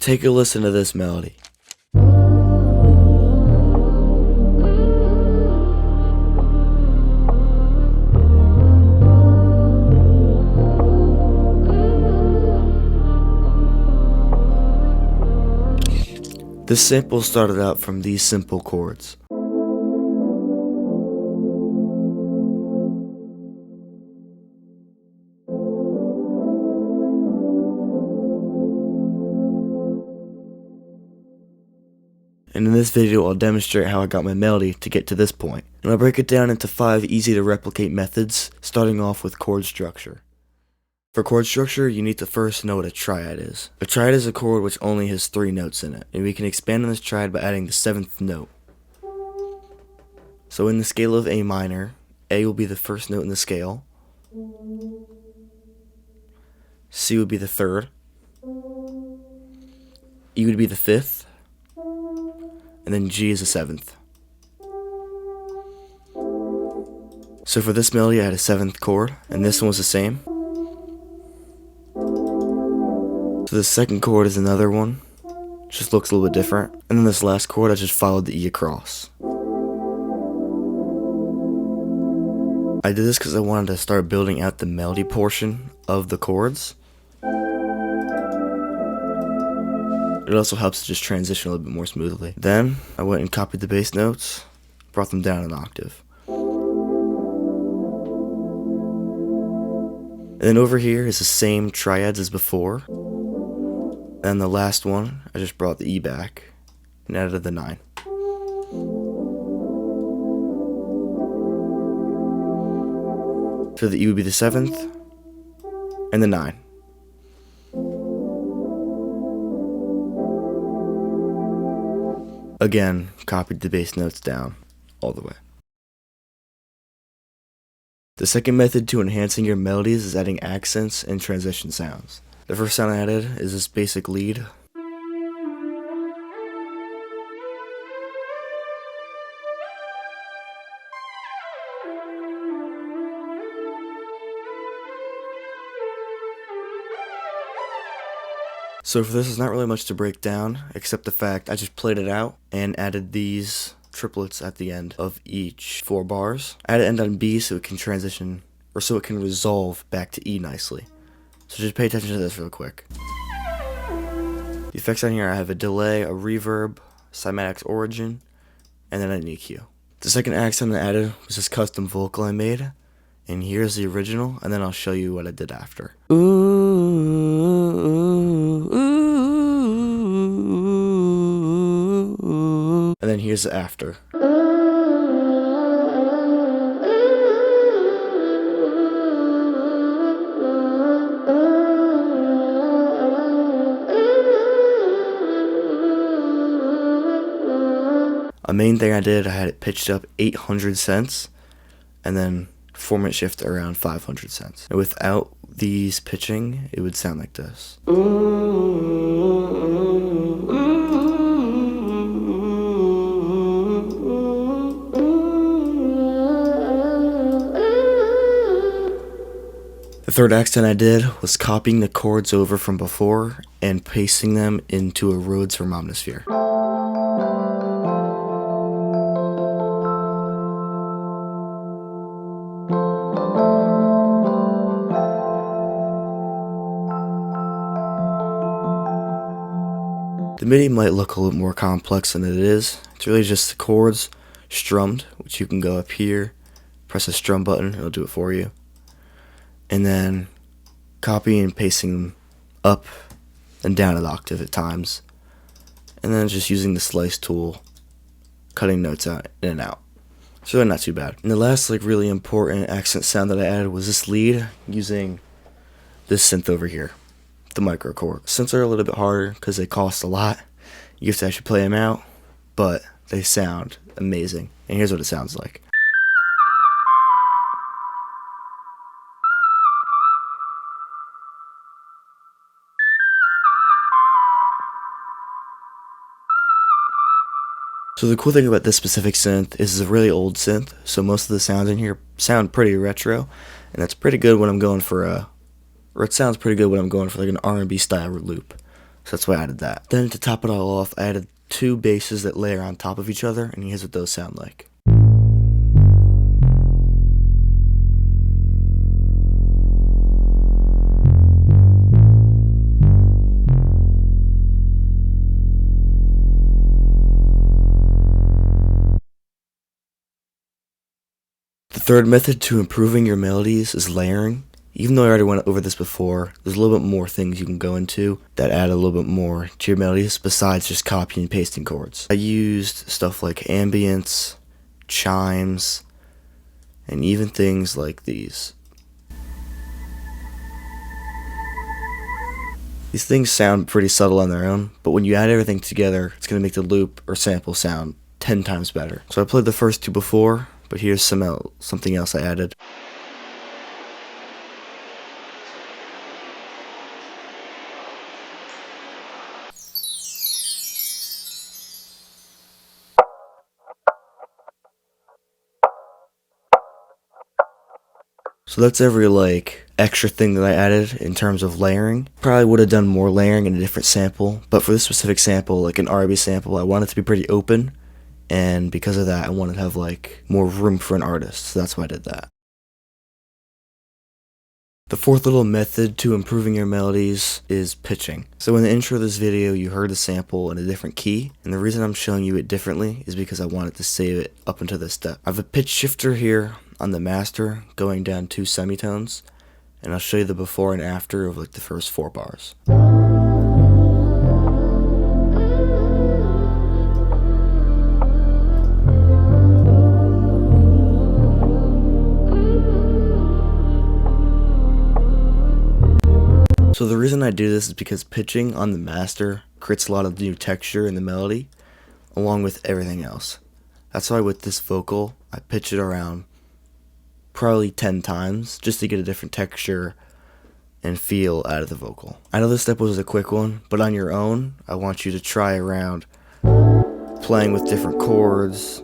take a listen to this melody. This sample started out from these simple chords. And in this video I'll demonstrate how I got my melody to get to this point. And I'll break it down into 5 easy to replicate methods, starting off with chord structure. For chord structure, you need to first know what a triad is. A triad is a chord which only has 3 notes in it, and we can expand on this triad by adding the 7th note. So in the scale of A minor, A will be the first note in the scale, C would be the 3rd, E would be the 5th, and then G is the 7th. So for this melody I had a 7th chord, and this one was the same. So the second chord is another one, just looks a little bit different. And then this last chord I just followed the E across. I did this because I wanted to start building out the melody portion of the chords. It also helps to just transition a little bit more smoothly. Then I went and copied the bass notes, brought them down an octave. And then over here is the same triads as before. And the last one, I just brought the E back and added the 9. So the E would be the 7th and the 9. Again, copied the bass notes down all the way. The second method to enhancing your melodies is adding accents and transition sounds. The first sound I added is this basic lead. So for this, there's not really much to break down, except the fact I just played it out and added these triplets at the end of each 4 bars. I had it end on B so it can transition, or so it can resolve back to E nicely. So just pay attention to this real quick. The effects on here, I have a delay, a reverb, cymatics origin, and then an EQ. The second accent I added was this custom vocal I made, and here's the original, and then I'll show you what I did after. And then here's the after. A main thing I did, I had it pitched up 800 cents and then formant shift around 500 cents. And without these pitching, it would sound like this. The third accent I did was copying the chords over from before and pasting them into a Rhodes from Omnisphere. The MIDI might look a little more complex than it is. It's really just the chords strummed, which you can go up here, press the strum button, it'll do it for you. And then copying and pasting them up and down an octave at times. And then just using the slice tool, cutting notes out in and out. It's really not too bad. And the last really important accent sound that I added was this lead using this synth over here, the microchord. Synths are a little bit harder because they cost a lot. You have to actually play them out, but they sound amazing. And here's what it sounds like. So the cool thing about this specific synth is it's a really old synth, so most of the sounds in here sound pretty retro, and that's pretty good when I'm going for or it sounds pretty good when I'm going for like an R&B style loop. So that's why I added that. Then to top it all off, I added 2 basses that layer on top of each other, and here's what those sound like. The third method to improving your melodies is layering. Even though I already went over this before, there's a little bit more things you can go into that add a little bit more to your melodies besides just copying and pasting chords. I used stuff like ambience, chimes, and even things like these. These things sound pretty subtle on their own, but when you add everything together, it's going to make the loop or sample sound 10 times better. So I played the first 2 before, but here's something else I added. So that's every extra thing that I added in terms of layering. Probably would have done more layering in a different sample, but for this specific sample, like an R&B sample, I want it to be pretty open, and because of that, I wanted to have more room for an artist, so that's why I did that. The fourth little method to improving your melodies is pitching. So in the intro of this video, you heard the sample in a different key, and the reason I'm showing you it differently is because I wanted to save it up until this step. I have a pitch shifter here on the master going down 2 semitones, and I'll show you the before and after of the first 4 bars. So the reason I do this is because pitching on the master creates a lot of new texture in the melody, along with everything else. That's why with this vocal, I pitch it around probably 10 times, just to get a different texture and feel out of the vocal. I know this step was a quick one, but on your own, I want you to try around playing with different chords,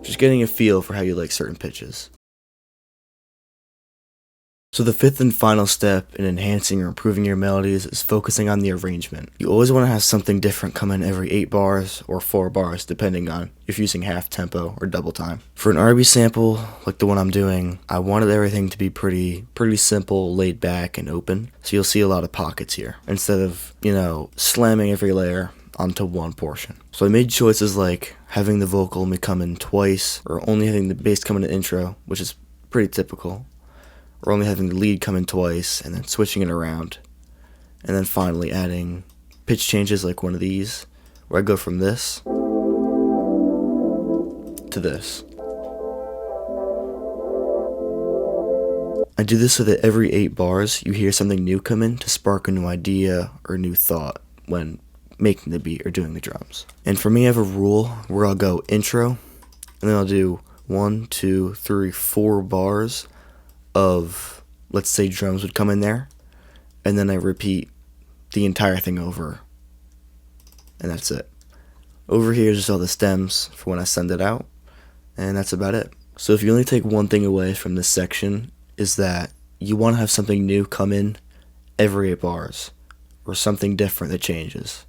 just getting a feel for how you like certain pitches. So the fifth and final step in enhancing or improving your melodies is focusing on the arrangement. You always want to have something different come in every 8 bars or 4 bars, depending on if you're using half tempo or double time. For an R&B sample, like the one I'm doing, I wanted everything to be pretty simple, laid back, and open. So you'll see a lot of pockets here, instead of, slamming every layer onto one portion. So I made choices like having the vocal come in twice, or only having the bass come in the intro, which is pretty typical. Or only having the lead come in twice, and then switching it around. And then finally adding pitch changes like one of these, where I go from this to this. I do this so that every 8 bars, you hear something new come in to spark a new idea or new thought when making the beat or doing the drums. And for me, I have a rule where I'll go intro, and then I'll do 1, 2, 3, 4 bars of, let's say, drums would come in there, and then I repeat the entire thing over, and that's it. Over here is just all the stems for when I send it out, and that's about it. So if you only take one thing away from this section, is that you want to have something new come in every 8 bars, or something different that changes.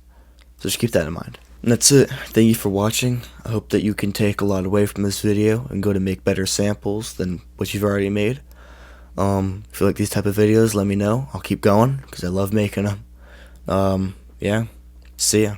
So just keep that in mind. And that's it. Thank you for watching. I hope that you can take a lot away from this video and go to make better samples than what you've already made. If you like these type of videos, let me know. I'll keep going because I love making them. Yeah. See ya.